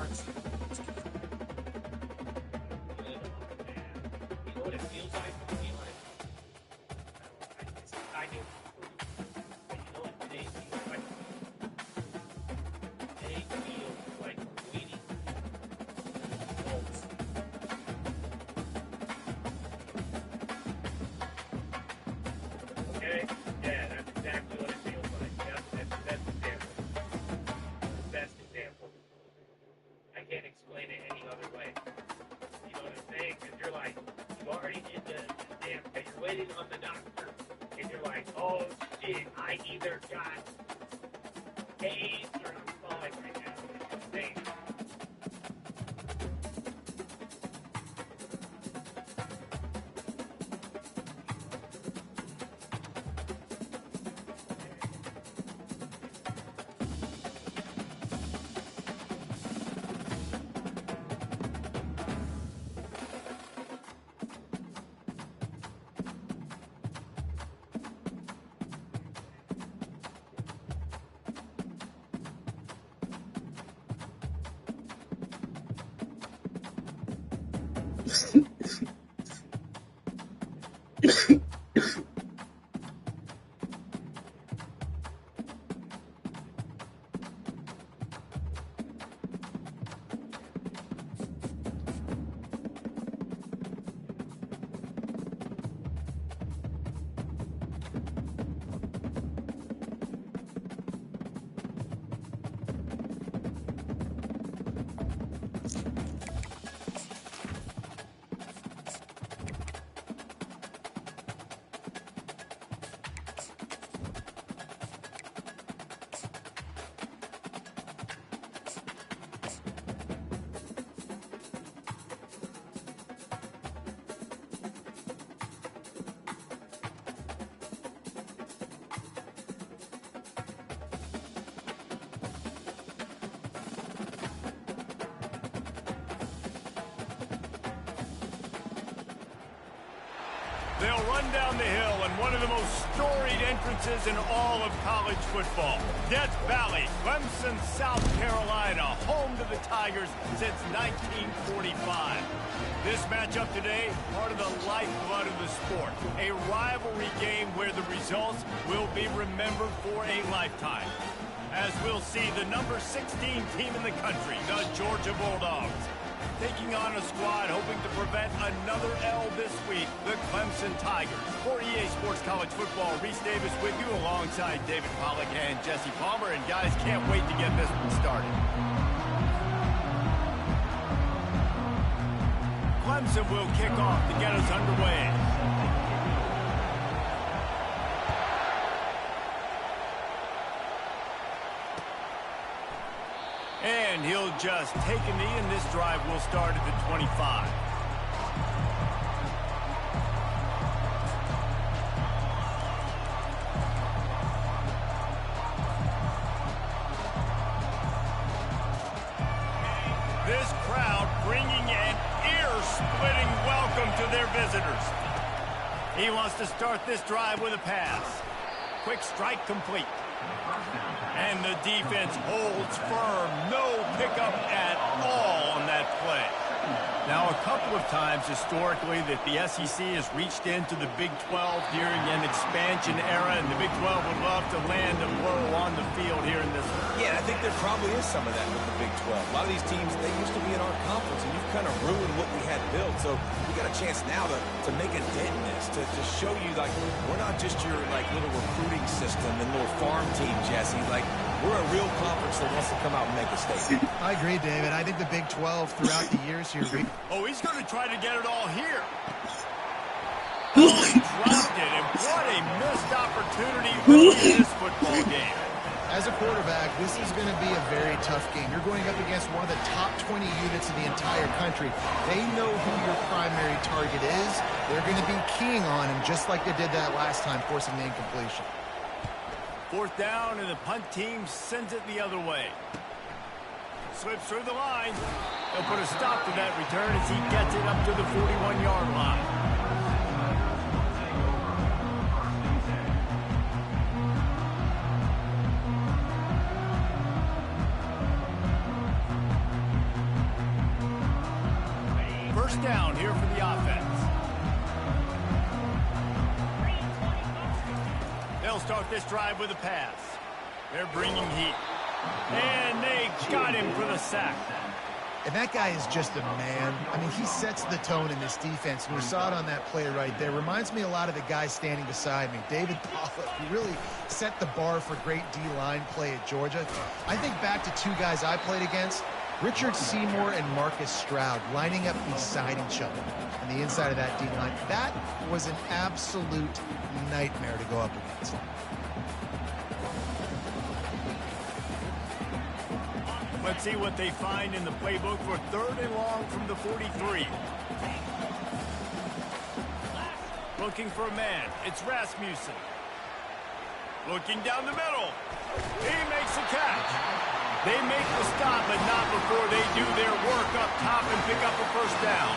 You know what it feels like to be like, I do. But you know what today feels like? Today feels like waiting results. Okay? Yeah, that's exactly what it feels like. That's the best example. The best example. I can't explain it any other way. You know what I'm saying? Because you're like, you already did the damn thing. You're waiting on the doctor. And you're like, oh shit, I either got AIDS or I'm falling right now. It's insane. They'll run down the hill in one of the most storied entrances in all of college football. Death Valley, Clemson, South Carolina, home to the Tigers since 1945. This matchup today, part of the lifeblood of the sport. A rivalry game where the results will be remembered for a lifetime. As we'll see the number 16 team in the country, the Georgia Bulldogs, taking on a squad hoping to prevent another L this week, the Clemson Tigers. For EA Sports College Football, Reese Davis with you alongside David Pollack and Jesse Palmer. And guys, can't wait to get this one started. Clemson will kick off to get us underway. And he'll just take a knee, and this drive will start at the 25. This crowd bringing an ear-splitting welcome to their visitors. He wants to start this drive with a pass. Quick strike complete. And the defense holds firm. No pickup at all on that play. Now, a couple of times historically that the SEC has reached into the Big 12 during an expansion era, and the Big 12 would love to land a blow on the field here in this one. Yeah, I think there probably is some of that with the Big 12. A lot of these teams, they used to be in our conference, and you've kind of ruined what we had built. So we got a chance now to make a dent in this, to show you, like, we're not just your, like, little recruiting system and little farm team, Jesse. Like, we're a real conference that wants to come out and make a statement. I agree, David. I think the Big 12 throughout the years here. Oh, he's going to try to get it all here. Oh, he dropped it, and what a missed opportunity early in this football game. As a quarterback, this is going to be a very tough game. You're going up against one of the top 20 units in the entire country. They know who your primary target is. They're going to be keying on him, just like they did that last time, forcing the incompletion. Fourth down, and the punt team sends it the other way. Slips through the line. They'll put a stop to that return as he gets it up to the 41-yard line. first down here for the offense. They'll start this drive with a pass. They're bringing heat. And they got him for the sack. And that guy is just a man. I mean, he sets the tone in this defense. And we saw it on that play right there. Reminds me a lot of the guy standing beside me, David Pollock, who really set the bar for great D-line play at Georgia. I think back to two guys I played against, Richard Seymour and Marcus Stroud, lining up beside each other on the inside of that D-line. That was an absolute nightmare to go up against. Let's see what they find in the playbook for 3rd and long from the 43. Looking for a man. It's Rasmussen. Looking down the middle. He makes a catch. They make the stop, but not before they do their work up top and pick up a first down.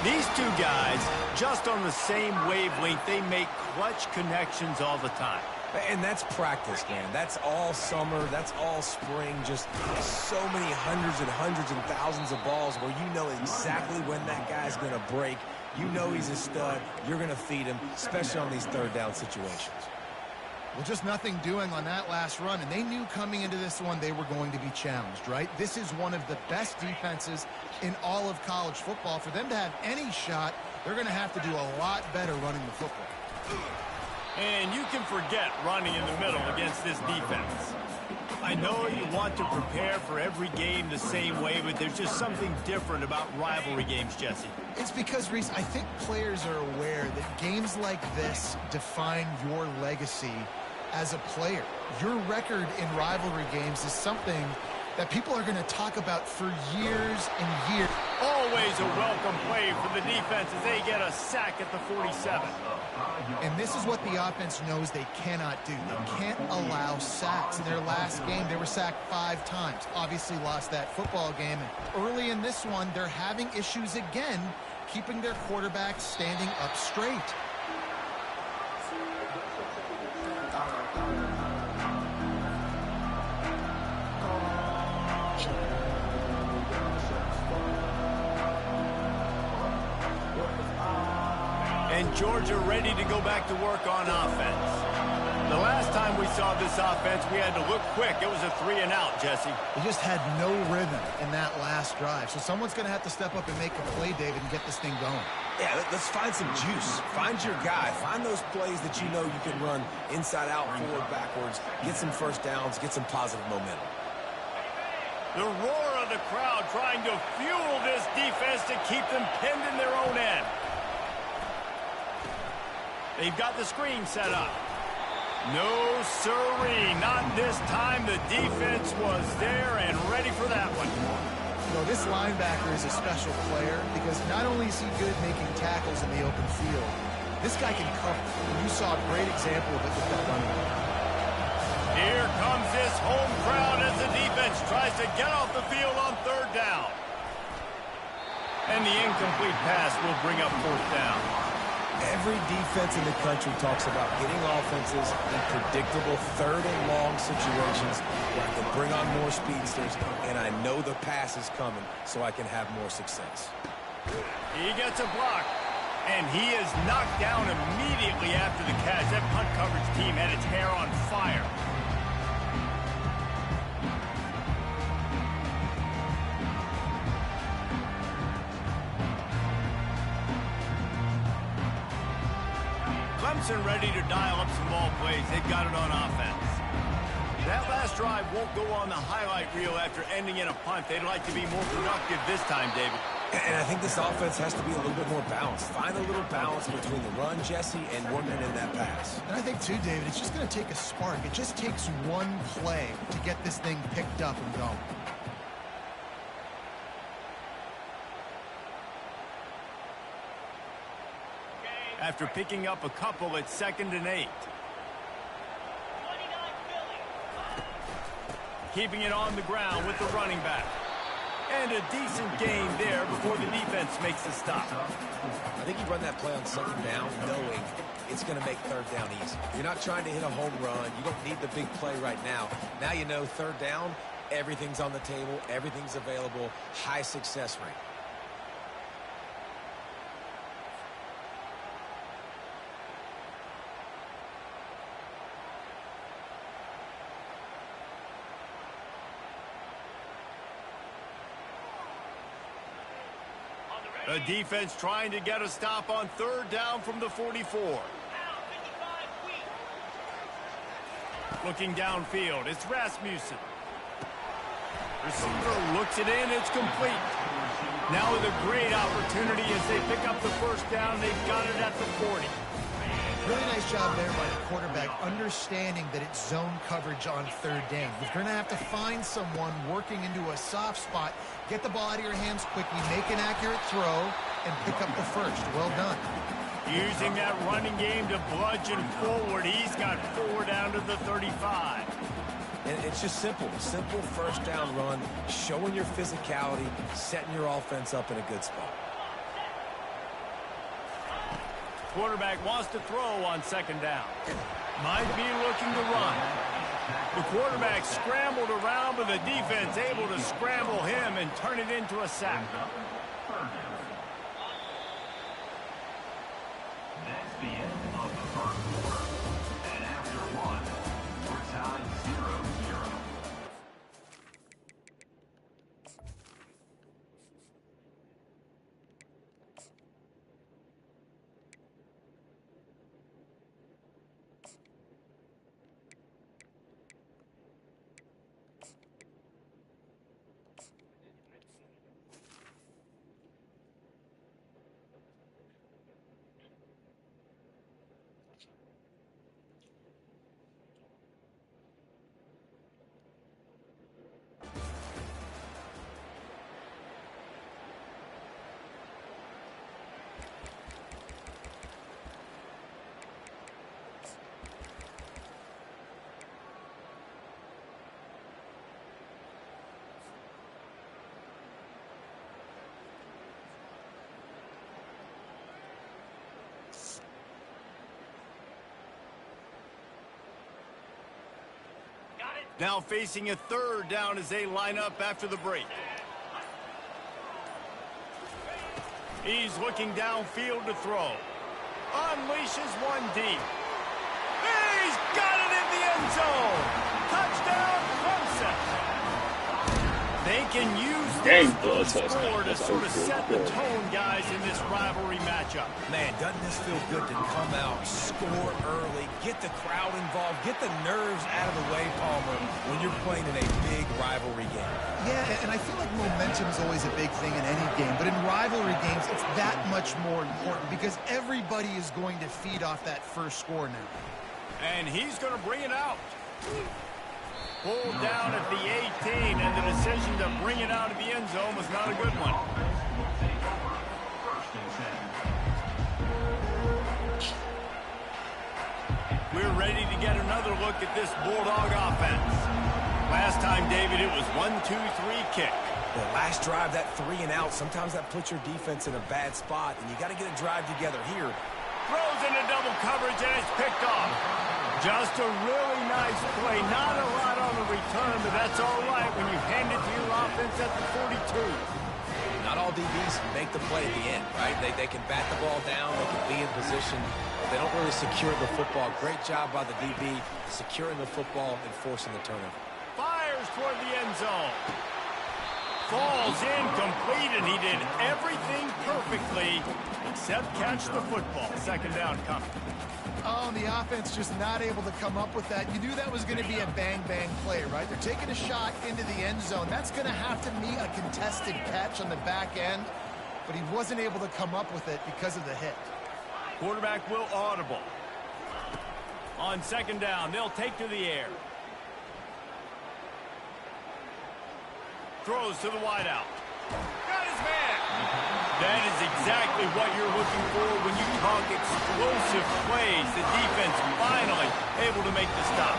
These two guys, just on the same wavelength, they make clutch connections all the time. And that's practice, man. That's all summer. That's all spring. Just so many hundreds and thousands of balls where you know exactly when that guy's going to break. You know he's a stud. You're going to feed him, especially on these 3rd down situations. Well, just nothing doing on that last run, and they knew coming into this one they were going to be challenged, right? This is one of the best defenses in all of college football. For them to have any shot, they're going to have to do a lot better running the football. And you can forget running in the middle against this defense. I know you want to prepare for every game the same way, but there's just something different about rivalry games, Jesse. It's because, Reese, I think players are aware that games like this define your legacy as a player. Your record in rivalry games is something that people are going to talk about for years and years. Always a welcome play for the defense as they get a sack at the 47. And this is what the offense knows they cannot do. They can't allow sacks. In their last game, they were sacked 5 times. Obviously lost that football game. And early in this one, they're having issues again keeping their quarterback standing up straight. And Georgia ready to go back to work on offense. The last time we saw this offense, we had to look quick. It was a 3-and-out, Jesse. They just had no rhythm in that last drive. So someone's going to have to step up and make a play, David, and get this thing going. Yeah, let's find some juice. Find your guy. Find those plays that you know you can run inside out, forward, backwards, get some first downs, get some positive momentum. The roar of the crowd trying to fuel this defense to keep them pinned in their own end. They've got the screen set up. No siree, not this time. The defense was there and ready for that one. You know, this linebacker is a special player because not only is he good making tackles in the open field, this guy can cover. And you saw a great example of it with that running back. Here comes this home crowd as the defense tries to get off the field on 3rd down. And the incomplete pass will bring up 4th down. Every defense in the country talks about getting offenses in predictable 3rd and long situations where I can bring on more speedsters, and I know the pass is coming so I can have more success. He gets a block, and he is knocked down immediately after the catch. That punt coverage team had its hair on fire. Clemson ready to dial up some ball plays. They've got it on offense. That last drive won't go on the highlight reel after ending in a punt. They'd like to be more productive this time, David. And I think this offense has to be a little bit more balanced. Find a little balance between the run, Jesse, and working in that pass. And I think, too, David, it's just going to take a spark. It just takes one play to get this thing picked up and going. After picking up a couple, it's 2nd and 8. Keeping it on the ground with the running back. And a decent gain there before the defense makes the stop. I think you run that play on 2nd down knowing it's going to make 3rd down easy. You're not trying to hit a home run. You don't need the big play right now. Now you know 3rd down, everything's on the table, everything's available, high success rate. The defense trying to get a stop on third down from the 44. Looking downfield, it's Rasmussen. Receiver looks it in, it's complete. Now with a great opportunity as they pick up the first down, they've got it at the 40. Really nice job there by the quarterback, understanding that it's zone coverage on third down. You're going to have to find someone working into a soft spot, get the ball out of your hands quickly, make an accurate throw, and pick up the first. Well done. Using that running game to bludgeon forward. He's got 4 down to the 35. And it's just simple first down run, showing your physicality, setting your offense up in a good spot. Quarterback wants to throw on second down. Might be looking to run. The quarterback scrambled around, but the defense able to scramble him and turn it into a sack. That's the end of the first quarter. And after one, we're tied 0-0. Now facing a third down as they line up after the break. He's looking downfield to throw. Unleashes one deep. He's got it in the end zone. Touchdown, Clemson. They can use this score to sort of set the tone, guys, in this rivalry matchup. Man, doesn't this feel good to come out, score early, get the crowd involved, get the nerves out of the way, Palmer, when you're playing in a big rivalry game. Yeah, and I feel like momentum is always a big thing in any game, but in rivalry games, it's that much more important because everybody is going to feed off that first score now. And he's going to bring it out. Pulled down at the 18, and the decision to bring it out of the end zone was not a good one. We're ready to get another look at this Bulldog offense. Last time, David, it was 1-2-3 kick. The last drive, that 3 and out, sometimes that puts your defense in a bad spot, and you got to get a drive together here. Throws into double coverage, and it's picked off. Just a really nice play. Not a lot on the return, but that's all right when you hand it to your offense at the 42. Not all DBs make the play at the end, right? They can bat the ball down, they can be in position. They don't really secure the football. Great job by the DB securing the football and forcing the turnover. Fires toward the end zone. Falls incomplete, and he did everything perfectly except catch the football. Second down coming. Oh, and the offense just not able to come up with that. You knew that was going to be a bang-bang play, right? They're taking a shot into the end zone. That's going to have to meet a contested catch on the back end, but he wasn't able to come up with it because of the hit. Quarterback will audible. On second down, they'll take to the air. Throws to the wideout. Got his man. That is exactly what you're looking for when you talk explosive plays. The defense finally able to make the stop.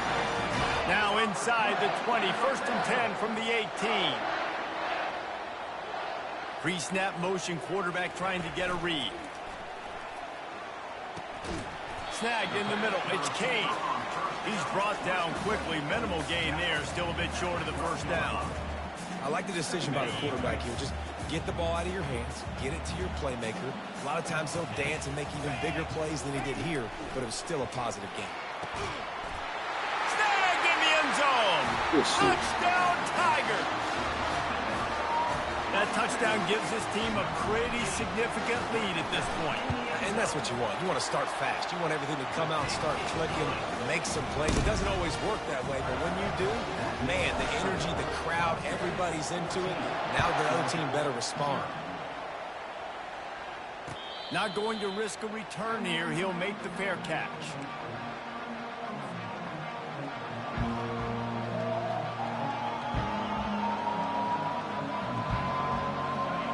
Now inside the 20, 1st and 10 from the 18. Pre-snap motion, quarterback trying to get a read. Snagged in the middle. It's Kane. He's brought down quickly. Minimal gain there. Still a bit short of the first down. I like the decision by the quarterback here. Just get the ball out of your hands, get it to your playmaker. A lot of times he'll dance and make even bigger plays than he did here, but it was still a positive game. Snagged in the end zone. Touchdown, Tigers. That touchdown gives his team a pretty significant lead at this point. And that's what you want. You want to start fast. You want everything to come out and start clicking, make some plays. It doesn't always work that way, but when you do, man, the energy, the crowd, everybody's into it. Now the other team better respond. Not going to risk a return here. He'll make the fair catch.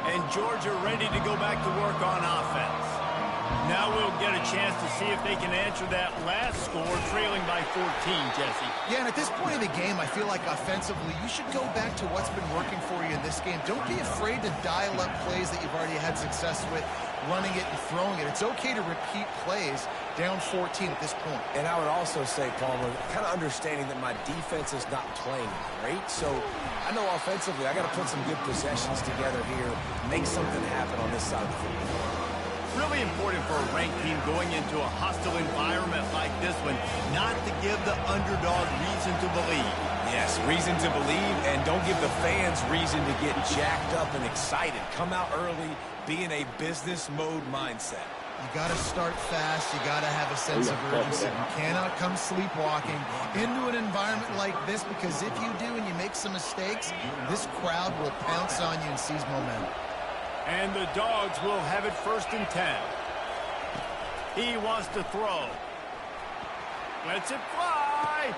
And Georgia ready to go back to work on offense. Now we'll get a chance to see if they can answer that last score, trailing by 14, Jesse. Yeah, and at this point of the game, I feel like offensively, you should go back to what's been working for you in this game. Don't be afraid to dial up plays that you've already had success with, running it and throwing it. It's okay to repeat plays down 14 at this point. And I would also say, Palmer, kind of understanding that my defense is not playing great. So I know offensively I got to put some good possessions together here, make something happen on this side of the football. Really important for a ranked team going into a hostile environment like this one, not to give the underdog reason to believe. Yes, reason to believe, and don't give the fans reason to get jacked up and excited. Come out early, be in a business mode mindset. You got to start fast. You got to have a sense of urgency. You cannot come sleepwalking into an environment like this, because if you do and you make some mistakes, this crowd will pounce on you and seize momentum. And the Dogs will have it 1st and 10. He wants to throw. Lets it fly.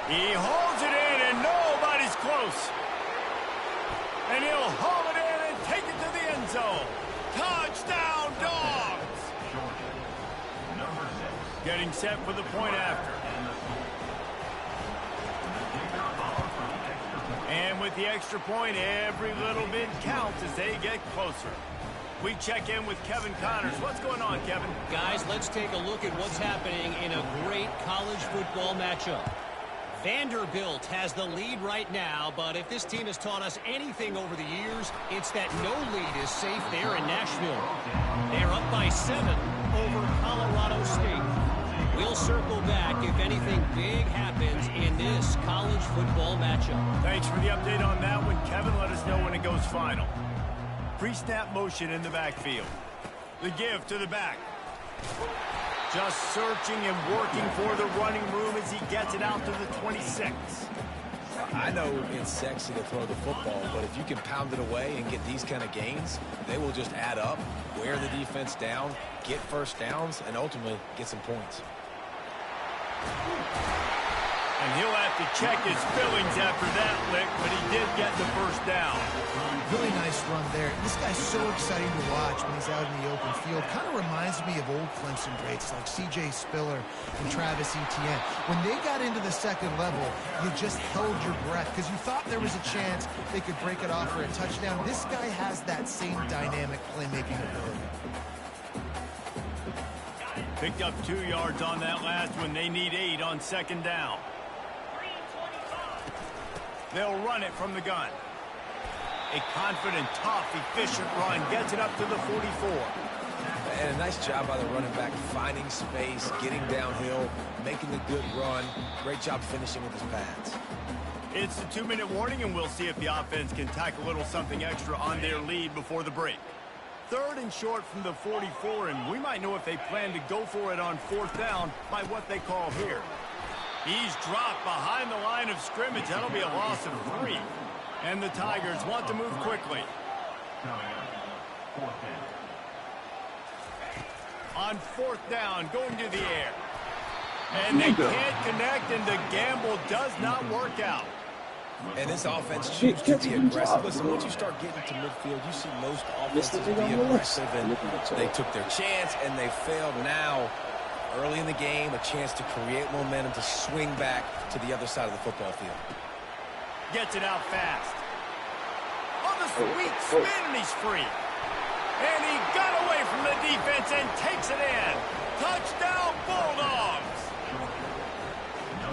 He holds it in, and nobody's close. And he'll haul it in and take it to the end zone. Touchdown, Dogs! Number 6. Getting set for the point after. And with the extra point, every little bit counts as they get closer. We check in with Kevin Connors. What's going on, Kevin? Guys, let's take a look at what's happening in a great college football matchup. Vanderbilt has the lead right now, but if this team has taught us anything over the years, it's that no lead is safe there in Nashville. They're up by 7 over Colorado State. We'll circle back if anything big happens in this college football matchup. Thanks for the update on that one, Kevin. Let us know when it goes final. Pre-snap motion in the backfield. The give to the back. Just searching and working for the running room as he gets it out to the 26. I know it's sexy to throw the football, but if you can pound it away and get these kind of gains, they will just add up, wear the defense down, get first downs, and ultimately get some points. And he'll have to check his fillings after that lick, but he did get the first down. Really nice run there. This guy's so exciting to watch when he's out in the open field. Kind of reminds me of old Clemson greats like C.J. Spiller and Travis Etienne. When they got into the second level, you just held your breath because you thought there was a chance they could break it off for a touchdown. This guy has that same dynamic playmaking ability. Picked up 2 yards on that last one. They need 8 on second down. They'll run it from the gun. A confident, tough, efficient run gets it up to the 44. And a nice job by the running back, finding space, getting downhill, making a good run. Great job finishing with his pads. It's the 2-minute warning, and we'll see if the offense can tack a little something extra on their lead before the break. 3rd and short from the 44, and we might know if they plan to go for it on 4th down by what they call here. He's dropped behind the line of scrimmage. That'll be a loss of 3. And the Tigers want to move quickly. On 4th down, going to the air. And they can't connect, and the gamble does not work out. And this offense chooses to be aggressive. Listen, once you start getting to midfield, you see most offenses be aggressive, and they took their chance, and they failed. Now, early in the game, a chance to create momentum to swing back to the other side of the football field. Gets it out fast. On the sweet spin, and he's free. And he got away from the defense and takes it in. Touchdown, Bulldogs!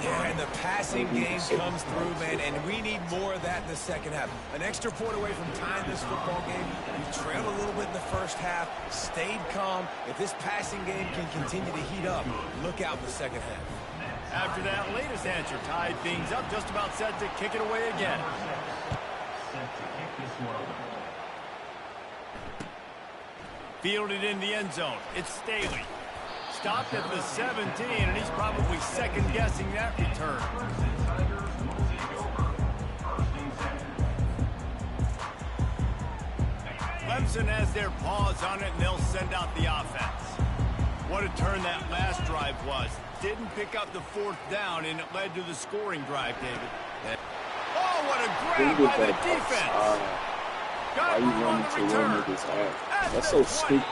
Yeah, and the passing game comes through, man, and we need more of that in the second half. An extra point away from tying this football game. We trailed a little bit in the first half, stayed calm. If this passing game can continue to heat up, look out in the second half. After that latest answer, tied things up, just about set to kick it away again. Fielded in the end zone. It's Staley. Stopped at the 17, and he's probably second-guessing that return. Clemson has their paws on it, and they'll send out the offense. What a turn that last drive was. Didn't pick up the 4th down, and it led to the scoring drive, David. Oh, what a grab by the defense. Why you running to one nigga's ass? That's so stupid.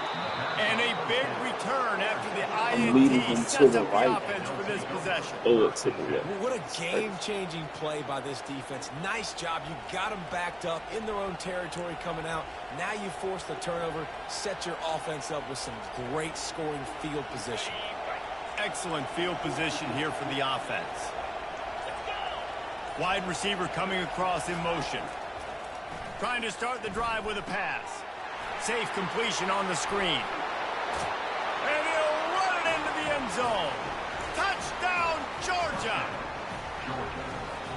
And a big return after the I'm leading him INT to sets the up right. the offense for this possession. Bullet to the left. What a game-changing play by this defense. Nice job. You got them backed up in their own territory coming out. Now you force the turnover, set your offense up with some great scoring field position. Excellent field position here for the offense. Wide receiver coming across in motion. Trying to start the drive with a pass. Safe completion on the screen. And he'll run it into the end zone. Touchdown, Georgia!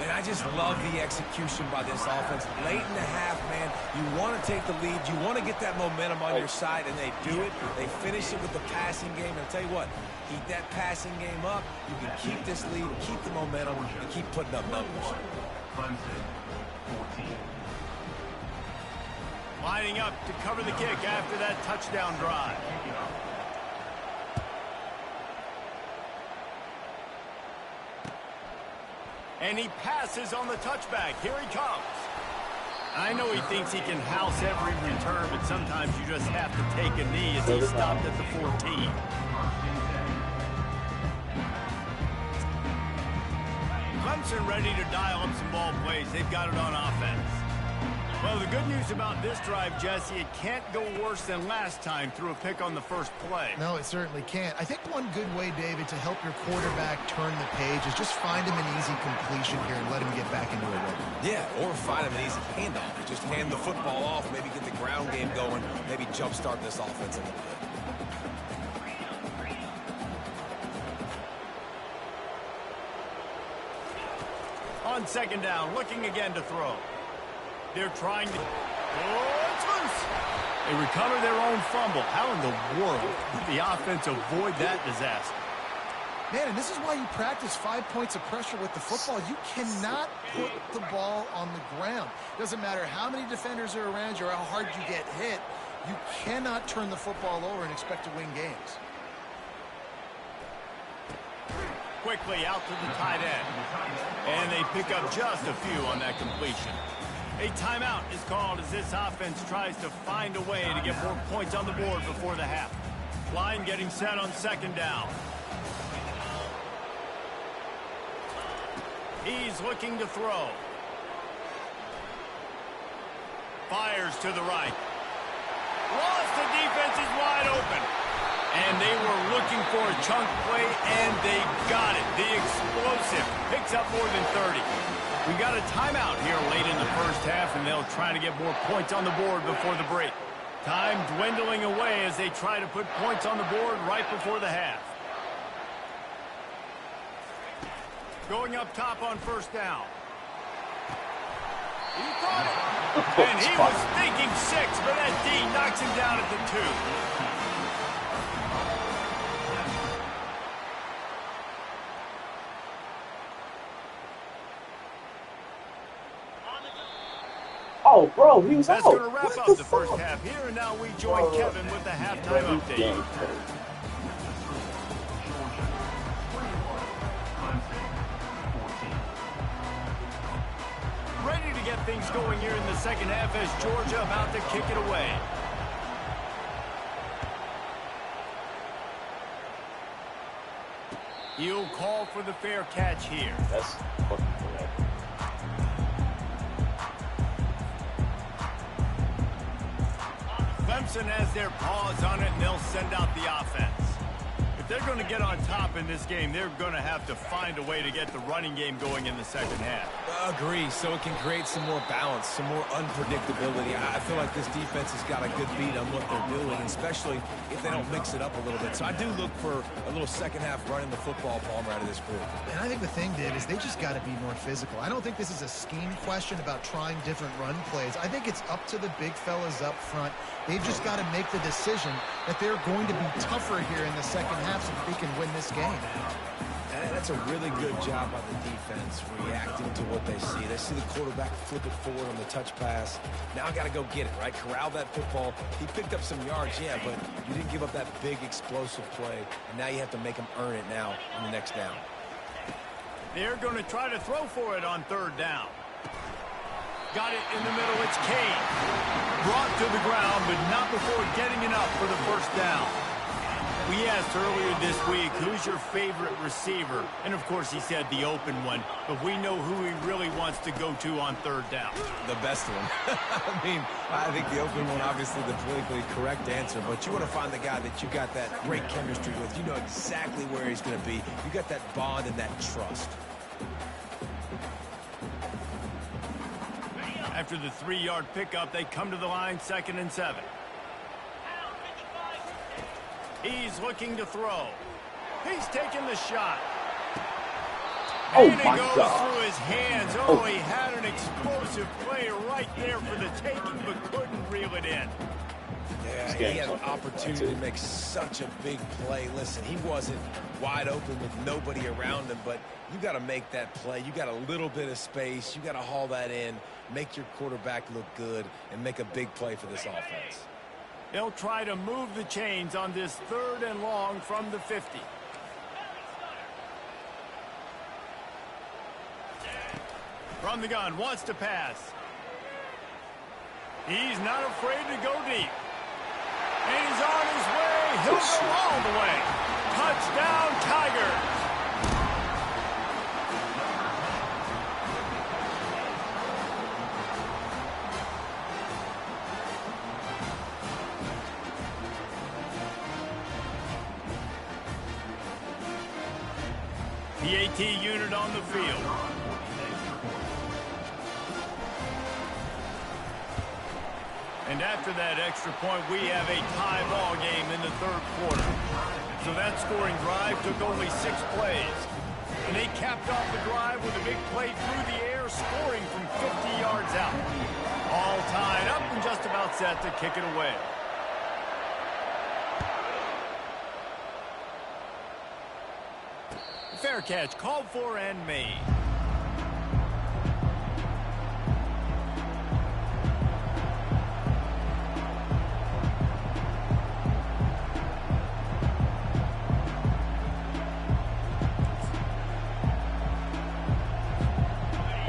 And I just love the execution by this offense. Late in the half, man, you want to take the lead. You want to get that momentum on your side, and they do it. They finish it with the passing game. And I'll tell you what, keep that passing game up. You can keep this lead, keep the momentum, and keep putting up numbers. Clemson, 14. Lining up to cover the kick after that touchdown drive. And he passes on the touchback. Here he comes. I know he thinks he can house every return, but sometimes you just have to take a knee as he stopped at the 14. Clemson ready to dial up some ball plays. They've got it on offense. Well, the good news about this drive, Jesse, it can't go worse than last time through a pick on the first play. No, it certainly can't. I think one good way, David, to help your quarterback turn the page is just find him an easy completion here and let him get back into a rhythm. Yeah, or find him an easy handoff. Just hand the football off, maybe get the ground game going, maybe jumpstart this offense a little bit. On second down, looking again to throw. They're trying to... Oh, it's loose! They recover their own fumble. How in the world did the offense avoid that disaster? Man, and this is why you practice 5 points of pressure with the football. You cannot put the ball on the ground. Doesn't matter how many defenders are around you or how hard you get hit. You cannot turn the football over and expect to win games. Quickly out to the tight end. And they pick up just a few on that completion. A timeout is called as this offense tries to find a way to get more points on the board before the half. Line getting set on second down. He's looking to throw. Fires to the right. Lost, the defense is wide open. And they were looking for a chunk play, and they got it. The explosive picks up more than 30. We got a timeout here late in the first half, and they'll try to get more points on the board before the break. Time dwindling away as they try to put points on the board right before the half. Going up top on first down. He caught it. And he was thinking 6, but that D knocks him down at the 2. Oh, bro, he was That's out. going to wrap up the first half here, and now we join Kevin with the halftime update. Ready to get things going here in the second half as Georgia about to kick it away. He'll call for the fair catch here. That's fucking correct. Clemson has their paws on it, and they'll send out the offense. If they're going to get on top in this game, they're going to have to find a way to get the running game going in the second half. Agree, so it can create some more balance, some more unpredictability. I feel like this defense has got a good beat on what they're doing, especially if they don't mix it up a little bit. So I do look for a little second half running the football, Palmer, out of this group. And I think the thing, Dave, is they just got to be more physical. I don't think this is a scheme question about trying different run plays. I think it's up to the big fellas up front. They've just got to make the decision that they're going to be tougher here in the second half so that they can win this game. And that's a really good job by the defense, reacting to what they see. They see the quarterback flip it forward on the touch pass. Now I got to go get it, right? Corral that football. He picked up some yards, yeah, but you didn't give up that big explosive play. And now you have to make them earn it now on the next down. They're going to try to throw for it on third down. Got it in the middle. It's Kane. Brought to the ground, but not before getting enough for the first down. We asked earlier this week, who's your favorite receiver? And, of course, he said the open one. But we know who he really wants to go to on third down. The best one. I mean, I think the open one, obviously the politically correct answer. But you want to find the guy that you got that great chemistry with. You know exactly where he's going to be. You got that bond and that trust. After the 3-yard pickup, they come to the line, 2nd and 7. He's looking to throw. He's taking the shot. Oh, and it my goes God. through his hands. Oh, he had an explosive play right there for the taking, but couldn't reel it in. Yeah, he had an opportunity to make such a big play. Listen, he wasn't wide open with nobody around him, but you got to make that play. You got a little bit of space. You got to haul that in, make your quarterback look good, and make a big play for this offense. They'll try to move the chains on this 3rd and long from the 50. From the gun, wants to pass. He's not afraid to go deep. And he's on his way. He'll go all the way. Touchdown, Tigers. The AT unit on the field. And after that extra point, we have a tie ball game in the 3rd quarter. So that scoring drive took only 6 plays. And they capped off the drive with a big play through the air, scoring from 50 yards out. All tied up and just about set to kick it away. Fair catch, called for and made.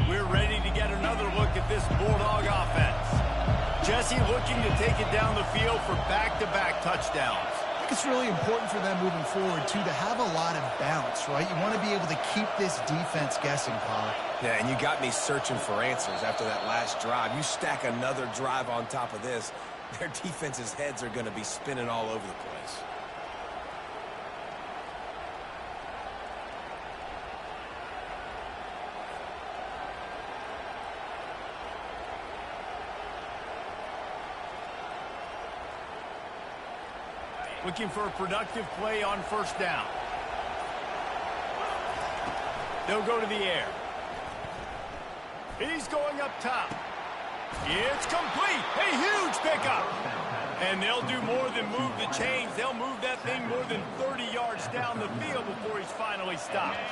We're ready to get another look at this Bulldog offense. Jesse looking to take it down the field for back-to-back touchdowns. I think it's really important for them moving forward, too, to have a lot of bounce, right? You want to be able to keep this defense guessing, Pollock. Yeah, and you got me searching for answers after that last drive. You stack another drive on top of this, their defense's heads are going to be spinning all over the place. Looking for a productive play on 1st down. They'll go to the air. He's going up top. It's complete. A huge pickup. And they'll do more than move the chains. They'll move that thing more than 30 yards down the field before he's finally stopped.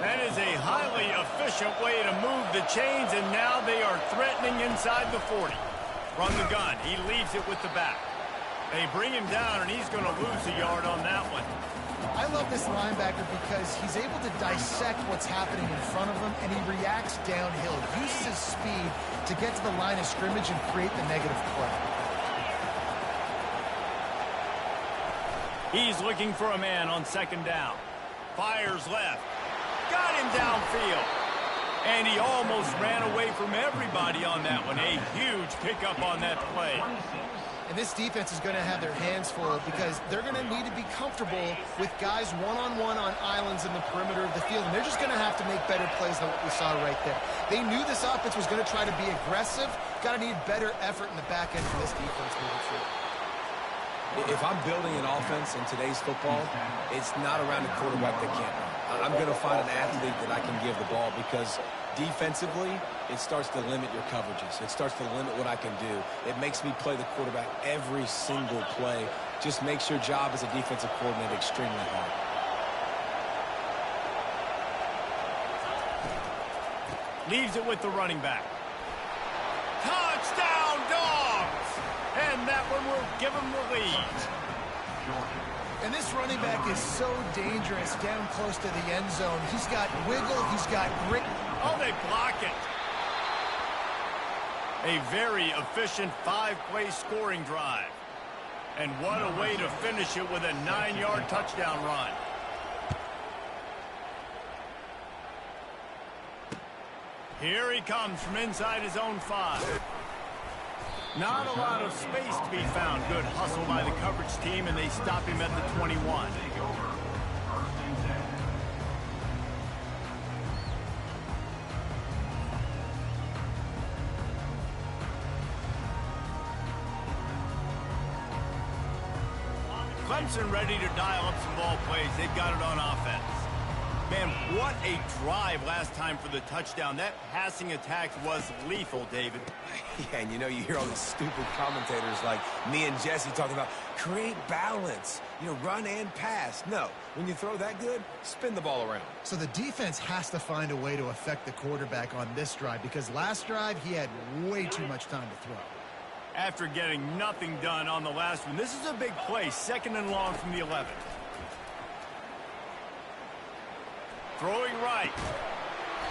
That is a highly efficient way to move the chains, and now they are threatening inside the 40. From the gun, he leaves it with the back. They bring him down, and he's going to lose a yard on that one. I love this linebacker because he's able to dissect what's happening in front of him, and he reacts downhill, uses his speed to get to the line of scrimmage and create the negative play. He's looking for a man on 2nd down. Fires left. Got him downfield. And he almost ran away from everybody on that one. A huge pickup on that play. And this defense is going to have their hands full because they're going to need to be comfortable with guys one-on-one on islands in the perimeter of the field. And they're just going to have to make better plays than what we saw right there. They knew this offense was going to try to be aggressive. Got to need better effort in the back end from this defense moving forward. If I'm building an offense in today's football, it's not around a quarterback that can't run. I'm going to find an athlete that I can give the ball because defensively, it starts to limit your coverages. It starts to limit what I can do. It makes me play the quarterback every single play. Just makes your job as a defensive coordinator extremely hard. Leaves it with the running back. Touchdown, Dogs! And that one will give them the lead. And this running back is so dangerous down close to the end zone. He's got wiggle, he's got grit. Oh, they block it. A very efficient 5-play scoring drive. And what a way to finish it with a 9-yard touchdown run. Here he comes from inside his own 5. Not a lot of space to be found. Good hustle by the coverage team, and they stop him at the 21. Clemson ready to dial up some ball plays. They've got it on offense. Man, what a drive last time for the touchdown. That passing attack was lethal, David. Yeah, and you hear all these stupid commentators like me and Jesse talking about create balance, run and pass. No, when you throw that good, spin the ball around. So the defense has to find a way to affect the quarterback on this drive because last drive he had way too much time to throw. After getting nothing done on the last one, this is a big play, 2nd and long from the 11. Throwing right.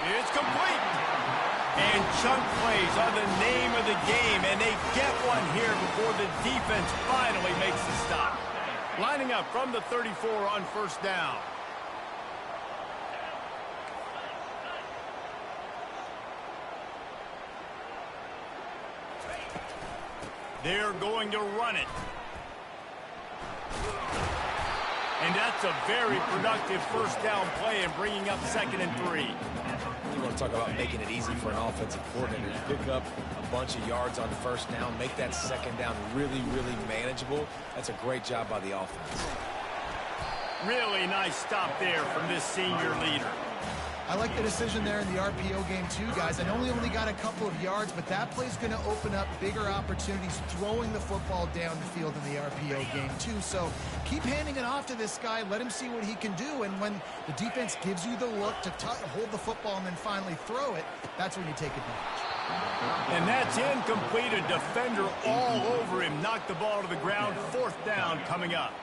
It's complete. And chunk plays are the name of the game, and they get one here before the defense finally makes the stop. Lining up from the 34 on 1st down. They're going to run it. And that's a very productive 1st down play and bringing up 2nd and 3. You want to talk about making it easy for an offensive coordinator. You pick up a bunch of yards on 1st down, make that 2nd down really, really manageable. That's a great job by the offense. Really nice stop there from this senior leader. I like the decision there in the RPO game too, guys. I know he only got a couple of yards, but that play's going to open up bigger opportunities throwing the football down the field in the RPO game too. So keep handing it off to this guy. Let him see what he can do. And when the defense gives you the look to hold the football and then finally throw it, that's when you take advantage. And that's incomplete. A defender all over him. Knocked the ball to the ground. 4th down coming up.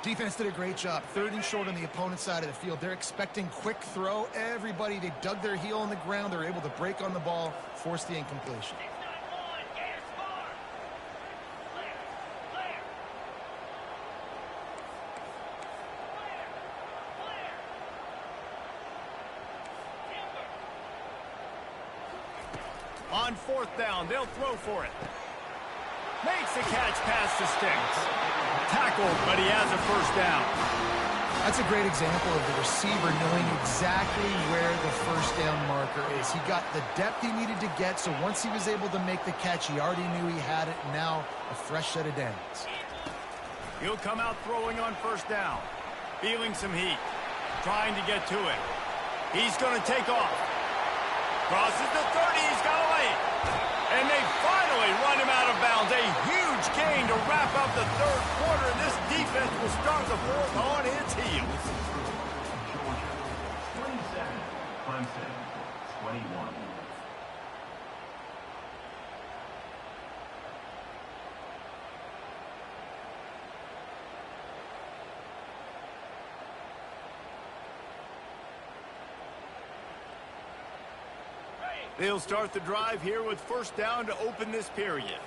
Defense did a great job. 3rd and short on the opponent's side of the field. They're expecting quick throw. Everybody, they dug their heel on the ground. They're able to break on the ball, force the incompletion. On 4th down, they'll throw for it. Makes the catch past the sticks. Tackled, but he has a 1st down. That's a great example of the receiver knowing exactly where the 1st down marker is. He got the depth he needed to get, so once he was able to make the catch, he already knew he had it. Now a fresh set of downs. He'll come out throwing on 1st down. Feeling some heat. Trying to get to it. He's going to take off. Crosses the 30. He's got a lane. And they finally run him out of bounds. A huge gain to wrap up the 3rd quarter. This defense will start the 4th on its heels. 27, Clemson, 21. They'll start the drive here with 1st down to open this period.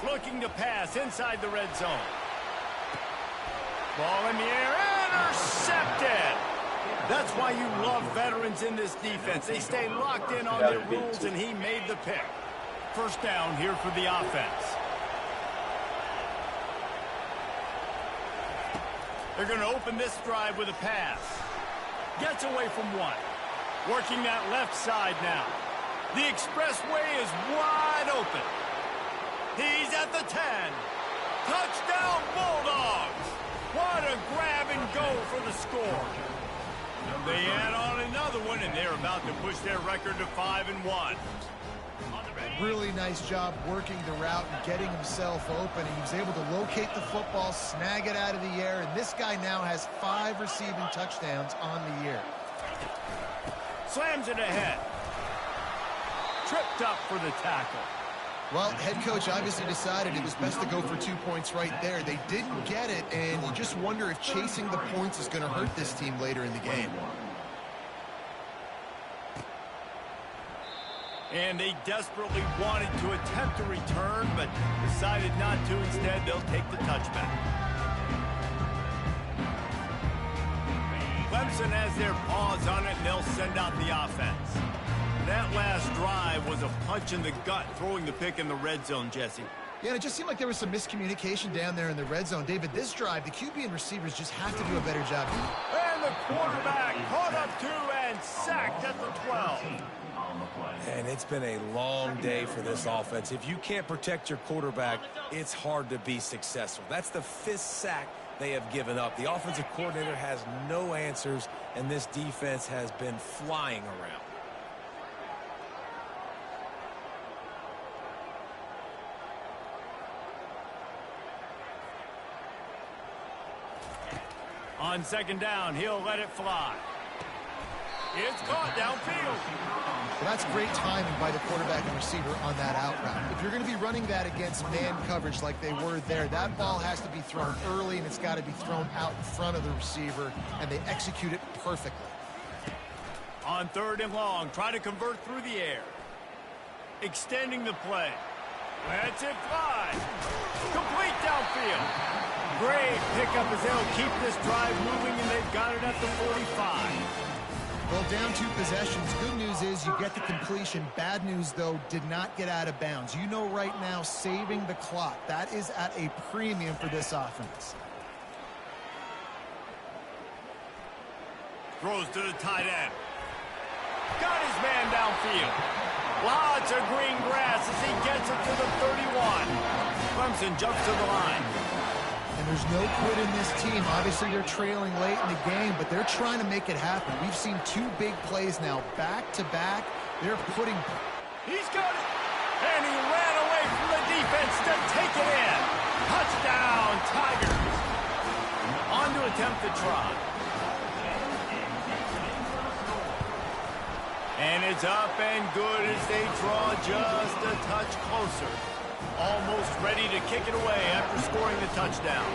Looking to pass inside the red zone. Ball in the air, intercepted. That's why you love veterans in this defense. They stay locked in on their rules, and he made the pick. First down here for the offense. They're going to open this drive with a pass. Gets away from one. Working that left side now. The expressway is wide open. He's at the 10. Touchdown, Bulldogs. What a grab and go for the score. They add on another one, and they're about to push their record to 5-1. Really nice job working the route and getting himself open. He was able to locate the football, snag it out of the air, and this guy now has 5 receiving touchdowns on the year. Slams it ahead. Tripped up for the tackle. Well, head coach obviously decided it was best to go for 2 points right there. They didn't get it, and you just wonder if chasing the points is going to hurt this team later in the game. And they desperately wanted to attempt a return, but decided not to. Instead, they'll take the touchback. Clemson has their paws on it, and they'll send out the offense. That last drive was a punch in the gut, throwing the pick in the red zone, Jesse. Yeah, and it just seemed like there was some miscommunication down there in the red zone. David, this drive, the QB and receivers just have to do a better job. And the quarterback caught up to and sacked at the 12. And it's been a long day for this offense. If you can't protect your quarterback, it's hard to be successful. That's the 5th sack they have given up. The offensive coordinator has no answers, and this defense has been flying around. On second down, he'll let it fly. It's caught downfield. Well, that's great timing by the quarterback and receiver on that out route. If you're going to be running that against man coverage like they were there, that ball has to be thrown early, and it's got to be thrown out in front of the receiver, and they execute it perfectly. On 3rd and long, try to convert through the air. Extending the play. Lets it fly. Complete downfield. Great pickup as they'll keep this drive moving, and they've got it at the 45. Well, down 2 possessions. Good news is you get the completion. Bad news, though, did not get out of bounds. You know right now, saving the clock. That is at a premium for this offense. Throws to the tight end. Got his man downfield. Lots of green grass as he gets it to the 31. Clemson jumps to the line. And there's no quit in this team. Obviously, they're trailing late in the game, but they're trying to make it happen. We've seen 2 big plays now, back-to-back. They're putting... He's got it! And he ran away from the defense to take it in. Touchdown, Tigers. On to attempt the try. And it's up and good as they draw just a touch closer. Almost ready to kick it away after scoring the touchdown.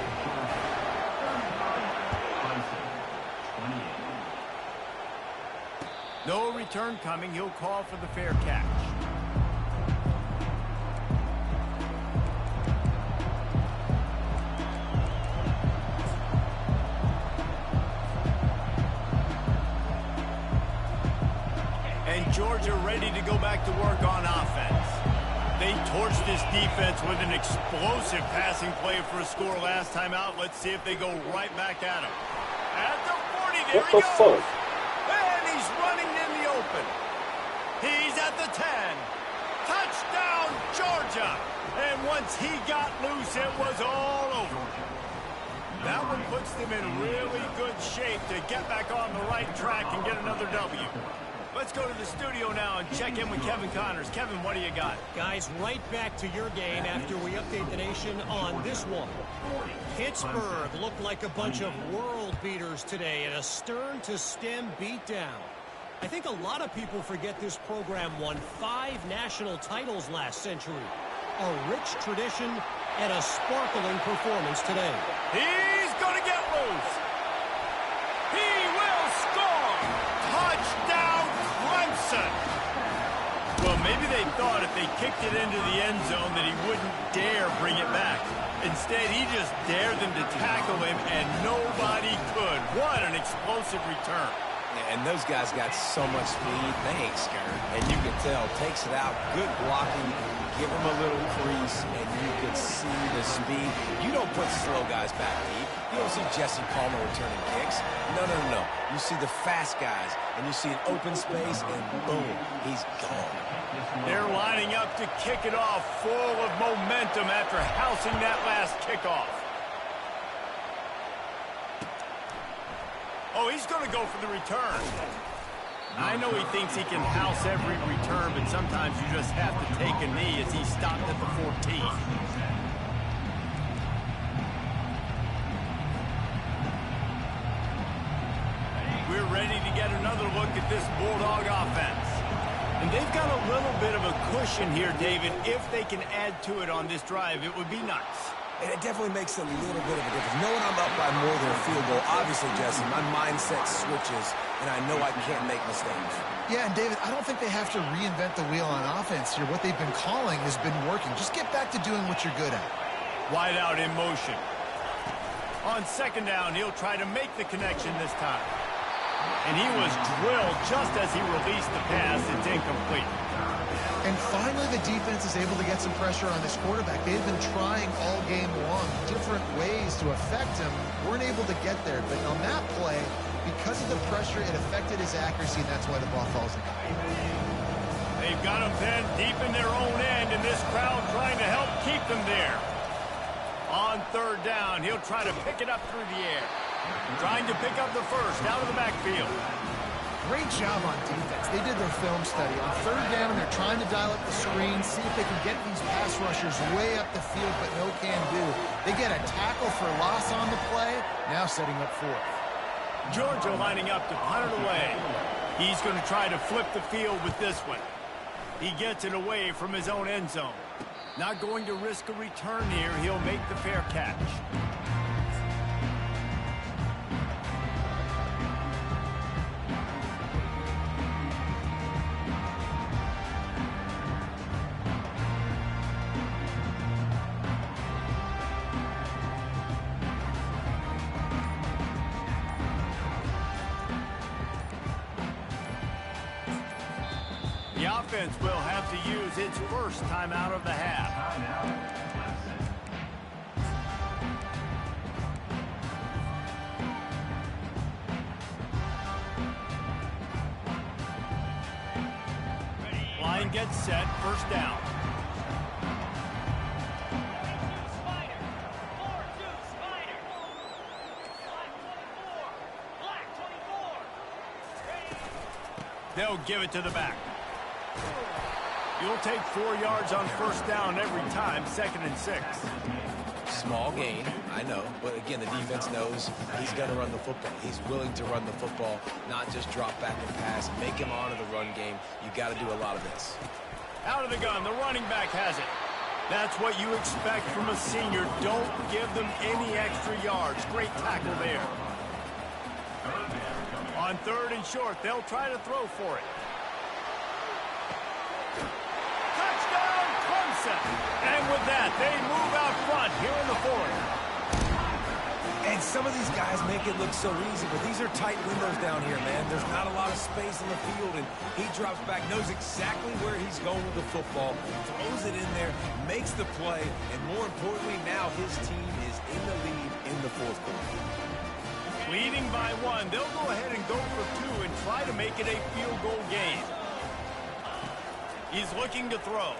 No return coming. He'll call for the fair catch. And Georgia ready to go back to work on offense. They torched this defense with an explosive passing play for a score last time out. Let's see if they go right back at him. At the 40, there he goes. And he's running in the open. He's at the 10. Touchdown, Georgia. And once he got loose, it was all over. That one puts them in really good shape to get back on the right track and get another W. Let's go to the studio now and check in with Kevin Connors. Kevin, what do you got? Guys, right back to your game after we update the nation on this one. Pittsburgh looked like a bunch of world beaters today in a stern-to-stem beatdown. I think a lot of people forget this program won 5 national titles last century. A rich tradition and a sparkling performance today. He's going to get loose. He will score. Touchdown, Clemson. Well, maybe they thought if they kicked it into the end zone that he wouldn't dare bring it back. Instead, he just dared them to tackle him, and nobody could. What an explosive return. And those guys got so much speed, they ain't scared. And you can tell, takes it out, good blocking, give them a little crease, and you can see the speed. You don't put slow guys back deep. You don't see Jesse Palmer returning kicks. No, no, no, no. You see the fast guys, and you see an open space, and boom, he's gone. They're lining up to kick it off, full of momentum after housing that last kickoff. Oh, he's going to go for the return. I know he thinks he can house every return, but sometimes you just have to take a knee as he stopped at the 14. We're ready to get another look at this Bulldog offense. And they've got a little bit of a cushion here, David. If they can add to it on this drive, it would be nice. And it definitely makes a little bit of a difference. Knowing I'm up by more than a field goal, obviously, Jesse, my mindset switches, and I know I can't make mistakes. Yeah, and David, I don't think they have to reinvent the wheel on offense here. What they've been calling has been working. Just get back to doing what you're good at. Wide out in motion. On second down, he'll try to make the connection this time. And he was drilled just as he released the pass. It's incomplete. And finally, the defense is able to get some pressure on this quarterback. They've been trying all game long different ways to affect him. Weren't able to get there. But on that play, because of the pressure, it affected his accuracy, and that's why the ball falls in. They've got him pinned deep in their own end, and this crowd trying to help keep them there. On third down, he'll try to pick it up through the air. Trying to pick up the first out of the backfield. Great job on defense. They did their film study. On third down, they're trying to dial up the screen, see if they can get these pass rushers way up the field, but no can do. They get a tackle for loss on the play, now setting up fourth. Georgia lining up to punt it away. He's going to try to flip the field with this one. He gets it away from his own end zone. Not going to risk a return here. He'll make the fair catch. The offense will have to use its first timeout of the half. Line gets set, first down. They'll give it to the back. You'll take 4 yards on first down every time, 2nd and 6. Small gain, I know, but again, the defense knows he's going to run the football. He's willing to run the football, not just drop back and pass, make him honor the run game. You got to do a lot of this. Out of the gun, the running back has it. That's what you expect from a senior. Don't give them any extra yards. Great tackle there. On third and short, they'll try to throw for it. Touchdown, Clemson! And with that, they move out front here in the fourth. And some of these guys make it look so easy, but these are tight windows down here, man. There's not a lot of space on the field, and he drops back, knows exactly where he's going with the football, throws it in there, makes the play, and more importantly, now his team is in the lead in the fourth quarter. Leading by 1, they'll go ahead and go for 2 and try to make it a field goal game. He's looking to throw.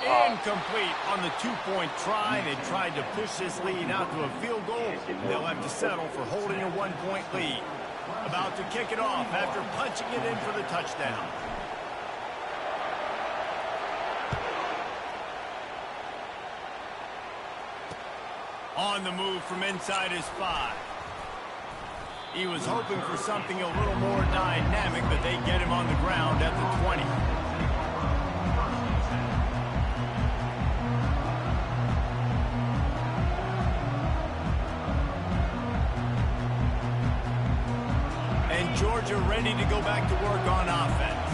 Incomplete on the 2-point try. They tried to push this lead out to a field goal. They'll have to settle for holding a 1-point lead. About to kick it off after punching it in for the touchdown. On the move from inside his 5. He was hoping for something a little more dynamic, but they get him on the ground at the 20. And Georgia ready to go back to work on offense.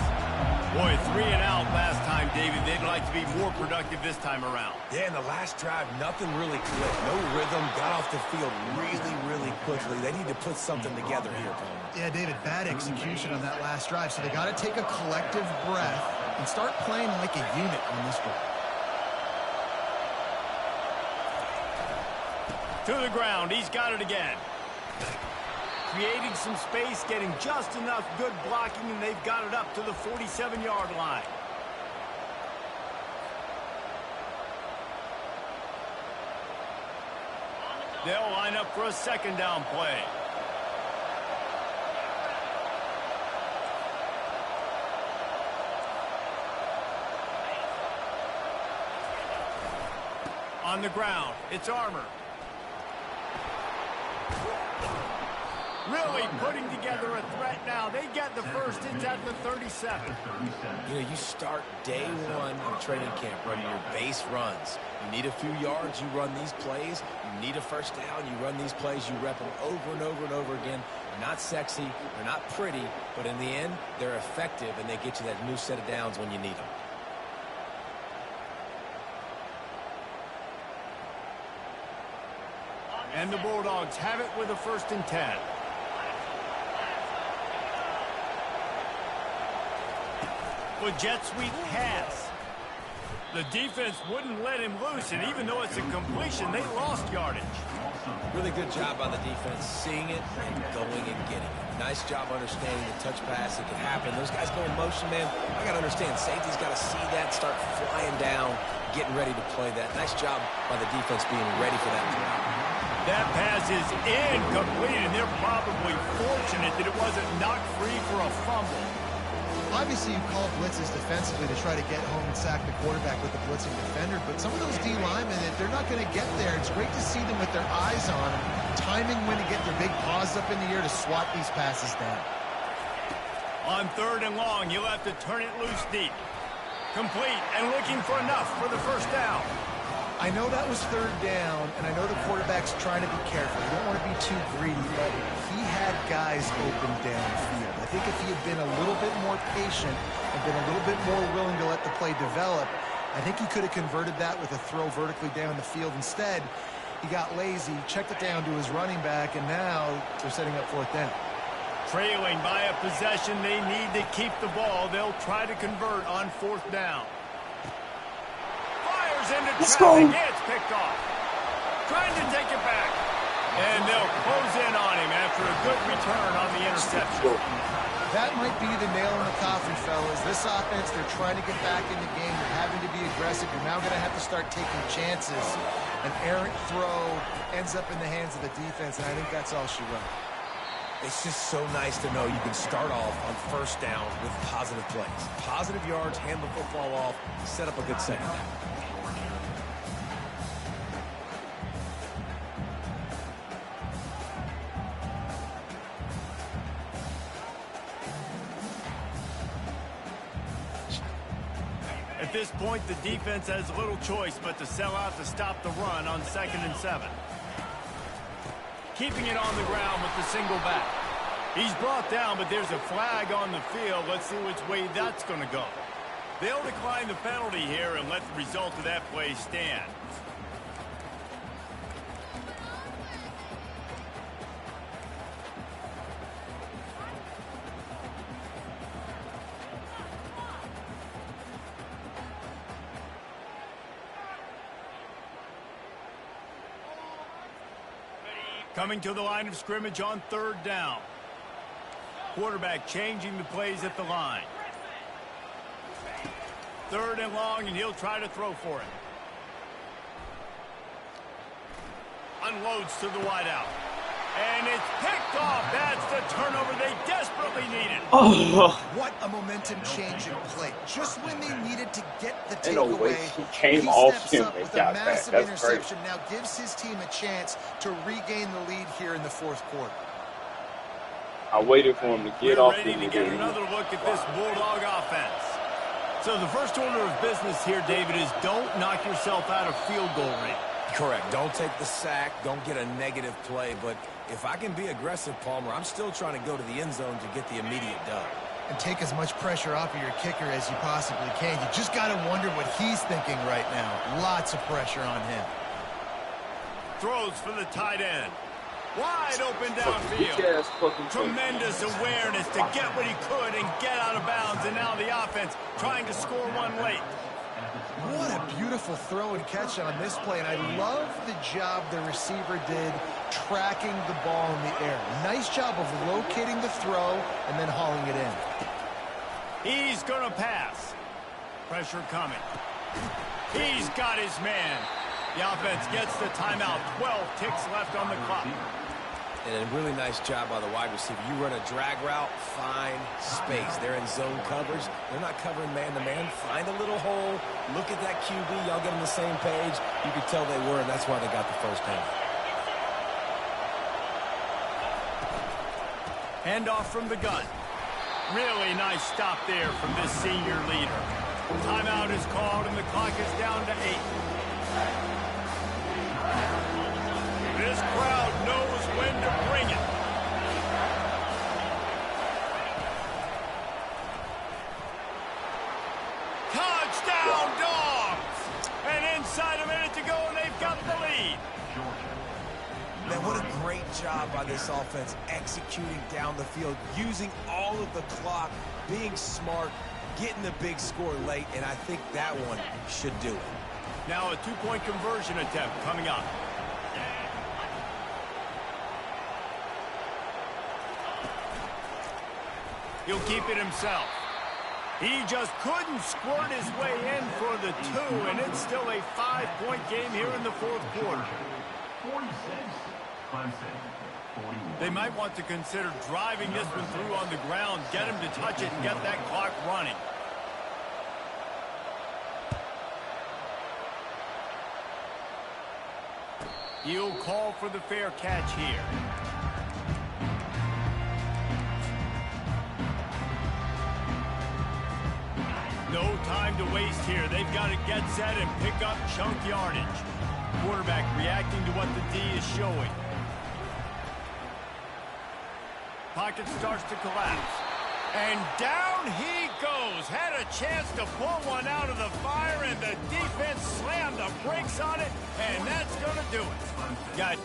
Boy, 3 and out last time David, they'd like to be more productive this time around. Yeah, in the last drive, nothing really clicked. No rhythm, got off the field really quickly. They need to put something together here, Palmer. Yeah, David, bad execution on that last drive. So they got to take a collective breath and start playing like a unit on this one. To the ground, he's got it again. Creating some space, getting just enough good blocking, and they've got it up to the 47-yard line. They'll line up for a second down play. On the ground, it's Armour. Really putting together a threat now. They get the first. It's at the 37. You know, you start day one of training camp running your base runs. You need a few yards, you run these plays. You need a first down, you run these plays. You rep them over and over and over again. They're not sexy, they're not pretty, but in the end, they're effective, and they get you that new set of downs when you need them. And the Bulldogs have it with a 1st and 10. With jet sweep pass. The defense wouldn't let him loose, and even though it's a completion, they lost yardage. Really good job by the defense, seeing it and going and getting it. Nice job understanding the touch pass. It can happen. Those guys go in motion, man. I got to understand, safety's got to see that, start flying down, getting ready to play that. Nice job by the defense being ready for that play. That pass is incomplete, and they're probably fortunate that it wasn't knocked free for a fumble. Obviously, you call blitzes defensively to try to get home and sack the quarterback with the blitzing defender, but some of those D linemen, they're not going to get there. It's great to see them with their eyes on them, timing when to get their big paws up in the air to swat these passes down. On 3rd and long, you'll have to turn it loose deep. Complete and looking for enough for the first down. I know that was 3rd down, and I know the quarterback's trying to be careful. You don't want to be too greedy, but he had guys open downfield. I think if he had been a little bit more patient and been a little bit more willing to let the play develop, I think he could have converted that with a throw vertically down the field. Instead, he got lazy, checked it down to his running back, and now they're setting up 4th down. Trailing by a possession, they need to keep the ball. They'll try to convert on 4th down. Into traffic, it's picked off. Trying to take it back. And they'll close in on him after a good return on the interception. That might be the nail in the coffin, fellas. This offense, they're trying to get back in the game. They're having to be aggressive. You're now going to have to start taking chances. An errant throw ends up in the hands of the defense, and I think that's all she wrote. It's just so nice to know you can start off on 1st down with positive plays. Positive yards, hand the football off, set up a good second down. At this point, the defense has little choice but to sell out to stop the run on 2nd and 7. Keeping it on the ground with the single back. He's brought down, but there's a flag on the field. Let's see which way that's going to go. They'll decline the penalty here and let the result of that play stand. Coming to the line of scrimmage on 3rd down. Quarterback changing the plays at the line. 3rd and long, and he'll try to throw for it. Unloads to the wideout. And it's picked off. That's the turnover they desperately needed. Oh, What a momentum-changing play. Just when they needed to get the in a way, takeaway, he came off steps him up and with a got back. massive That's interception. crazy. Now gives his team a chance to regain the lead here in the 4th quarter. I waited for him to get We're off ready him to and get get another look at this Bulldog offense. So the first order of business here, David, is don't knock yourself out of field goal range. Correct. Don't take the sack. Don't get a negative play. But if I can be aggressive, Palmer, I'm still trying to go to the end zone to get the immediate dub. and take as much pressure off of your kicker as you possibly can. You just got to wonder what he's thinking right now. Lots of pressure on him. Throws for the tight end. Wide open downfield. Tremendous awareness to get what he could and get out of bounds. And now the offense trying to score one late. What a beautiful throw and catch on this play. And I love the job the receiver did tracking the ball in the air. Nice job of locating the throw and then hauling it in. He's going to pass. Pressure coming. He's got his man. The offense gets the timeout. 12 ticks left on the clock. And a really nice job by the wide receiver. You run a drag route, find space. They're in zone coverage. They're not covering man-to-man. Find a little hole. Look at that QB. Y'all get on the same page. You could tell they were, and that's why they got the first down. Handoff from the gun. Really nice stop there from this senior leader. Timeout is called, and the clock is down to 8. This crowd knows when to bring it. Touchdown, Dogs! And inside a minute to go, and they've got the lead. Man, what a great job by this offense executing down the field, using all of the clock, being smart, getting the big score late, and I think that one should do it. Now a two-point conversion attempt coming up. He'll keep it himself. He just couldn't squirt his way in for the 2, and it's still a 5-point game here in the fourth quarter. 46, Clemson, 41. They might want to consider driving this one through on the ground, get him to touch it, and get that clock running. He'll call for the fair catch here. No time to waste here. They've got to get set and pick up chunk yardage. Quarterback reacting to what the D is showing. Pocket starts to collapse. And down he goes. Had a chance to pull one out of the fire, and the defense slammed the brakes on it, and that's going to do it. Got